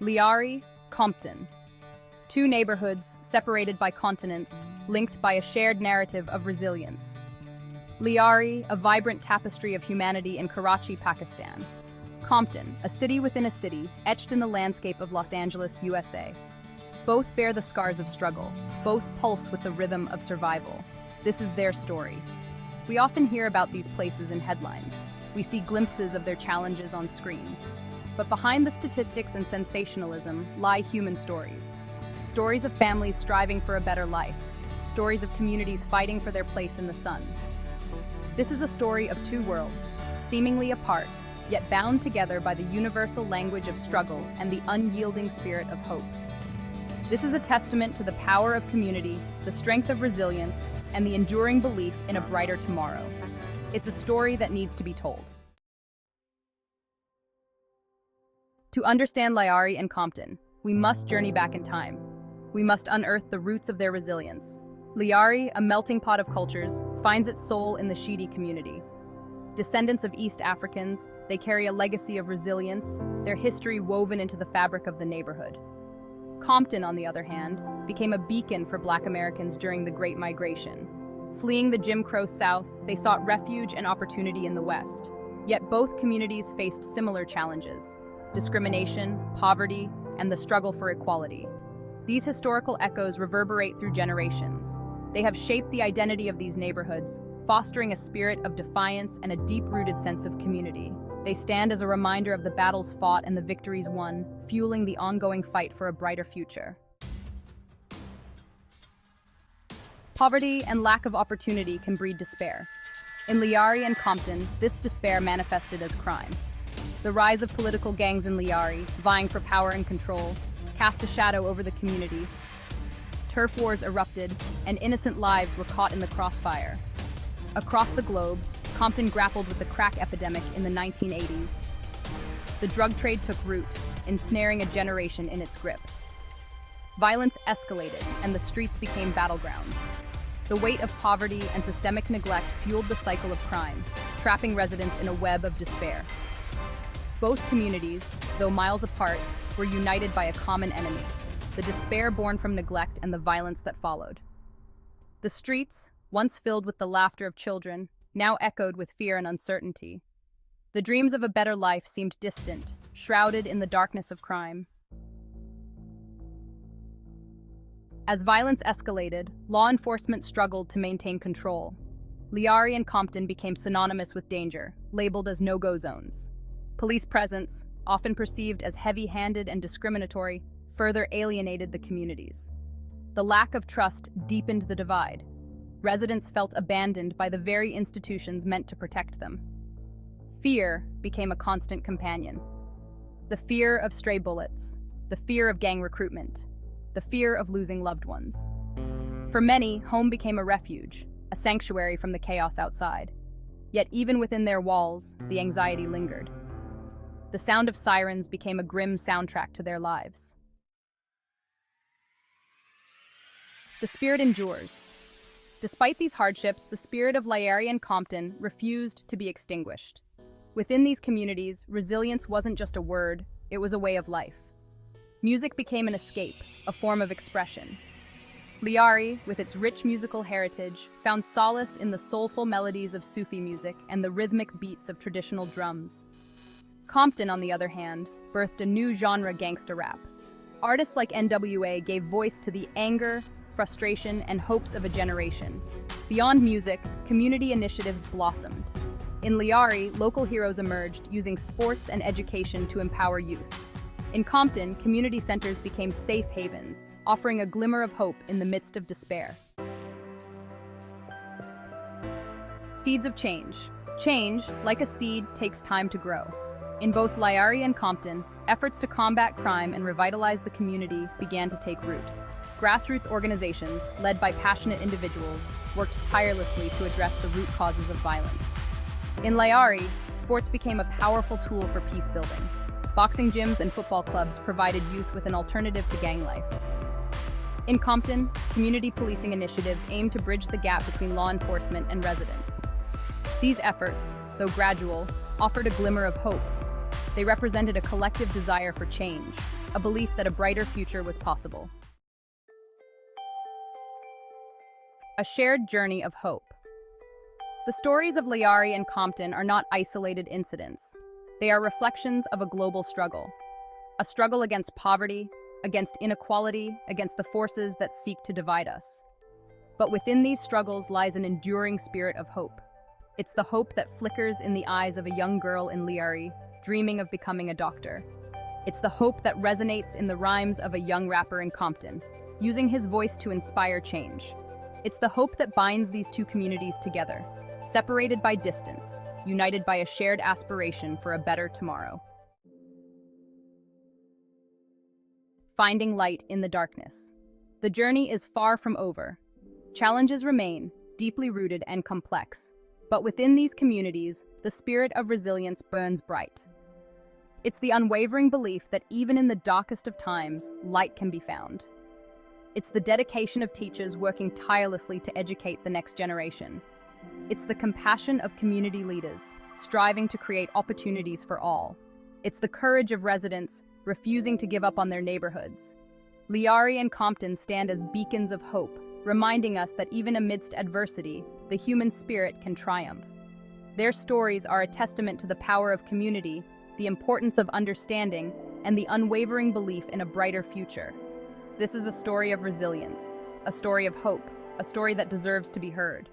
Lyari, Compton. Two neighborhoods separated by continents, linked by a shared narrative of resilience. Lyari, a vibrant tapestry of humanity in Karachi, Pakistan. Compton, a city within a city, etched in the landscape of Los Angeles, USA. Both bear the scars of struggle, both pulse with the rhythm of survival. This is their story. We often hear about these places in headlines. We see glimpses of their challenges on screens. But behind the statistics and sensationalism lie human stories. Stories of families striving for a better life. Stories of communities fighting for their place in the sun. This is a story of two worlds, seemingly apart, yet bound together by the universal language of struggle and the unyielding spirit of hope. This is a testament to the power of community, the strength of resilience, and the enduring belief in a brighter tomorrow. It's a story that needs to be told. To understand Lyari and Compton, we must journey back in time. We must unearth the roots of their resilience. Lyari, a melting pot of cultures, finds its soul in the Shidi community. Descendants of East Africans, they carry a legacy of resilience, their history woven into the fabric of the neighborhood. Compton, on the other hand, became a beacon for Black Americans during the Great Migration. Fleeing the Jim Crow South, they sought refuge and opportunity in the West. Yet both communities faced similar challenges: discrimination, poverty, and the struggle for equality. These historical echoes reverberate through generations. They have shaped the identity of these neighborhoods, fostering a spirit of defiance and a deep-rooted sense of community. They stand as a reminder of the battles fought and the victories won, fueling the ongoing fight for a brighter future. Poverty and lack of opportunity can breed despair. In Lyari and Compton, this despair manifested as crime. The rise of political gangs in Lyari, vying for power and control, cast a shadow over the community. Turf wars erupted, and innocent lives were caught in the crossfire. Across the globe, Compton grappled with the crack epidemic in the 1980s. The drug trade took root, ensnaring a generation in its grip. Violence escalated, and the streets became battlegrounds. The weight of poverty and systemic neglect fueled the cycle of crime, trapping residents in a web of despair. Both communities, though miles apart, were united by a common enemy: the despair born from neglect and the violence that followed. The streets, once filled with the laughter of children, now echoed with fear and uncertainty. The dreams of a better life seemed distant, shrouded in the darkness of crime. As violence escalated, law enforcement struggled to maintain control. Lyari and Compton became synonymous with danger, labeled as no-go zones. Police presence, often perceived as heavy-handed and discriminatory, further alienated the communities. The lack of trust deepened the divide. Residents felt abandoned by the very institutions meant to protect them. Fear became a constant companion. The fear of stray bullets, the fear of gang recruitment, the fear of losing loved ones. For many, home became a refuge, a sanctuary from the chaos outside. Yet even within their walls, the anxiety lingered. The sound of sirens became a grim soundtrack to their lives. The spirit endures. Despite these hardships, the spirit of Lyari and Compton refused to be extinguished. Within these communities, resilience wasn't just a word, it was a way of life. Music became an escape, a form of expression. Lyari, with its rich musical heritage, found solace in the soulful melodies of Sufi music and the rhythmic beats of traditional drums. Compton, on the other hand, birthed a new genre: gangsta rap. Artists like NWA gave voice to the anger, frustration, and hopes of a generation. Beyond music, community initiatives blossomed. In Lyari, local heroes emerged, using sports and education to empower youth. In Compton, community centers became safe havens, offering a glimmer of hope in the midst of despair. Seeds of change. Change, like a seed, takes time to grow. In both Lyari and Compton, efforts to combat crime and revitalize the community began to take root. Grassroots organizations, led by passionate individuals, worked tirelessly to address the root causes of violence. In Lyari, sports became a powerful tool for peace building. Boxing gyms and football clubs provided youth with an alternative to gang life. In Compton, community policing initiatives aimed to bridge the gap between law enforcement and residents. These efforts, though gradual, offered a glimmer of hope. They represented a collective desire for change, a belief that a brighter future was possible. A shared journey of hope. The stories of Lyari and Compton are not isolated incidents. They are reflections of a global struggle. A struggle against poverty, against inequality, against the forces that seek to divide us. But within these struggles lies an enduring spirit of hope. It's the hope that flickers in the eyes of a young girl in Lyari, dreaming of becoming a doctor. It's the hope that resonates in the rhymes of a young rapper in Compton, using his voice to inspire change. It's the hope that binds these two communities together, separated by distance, united by a shared aspiration for a better tomorrow. Finding light in the darkness. The journey is far from over. Challenges remain, deeply rooted and complex. But within these communities, the spirit of resilience burns bright. It's the unwavering belief that even in the darkest of times, light can be found. It's the dedication of teachers working tirelessly to educate the next generation. It's the compassion of community leaders, striving to create opportunities for all. It's the courage of residents, refusing to give up on their neighborhoods. Lyari and Compton stand as beacons of hope, reminding us that even amidst adversity, the human spirit can triumph. Their stories are a testament to the power of community, the importance of understanding, and the unwavering belief in a brighter future. This is a story of resilience, a story of hope, a story that deserves to be heard.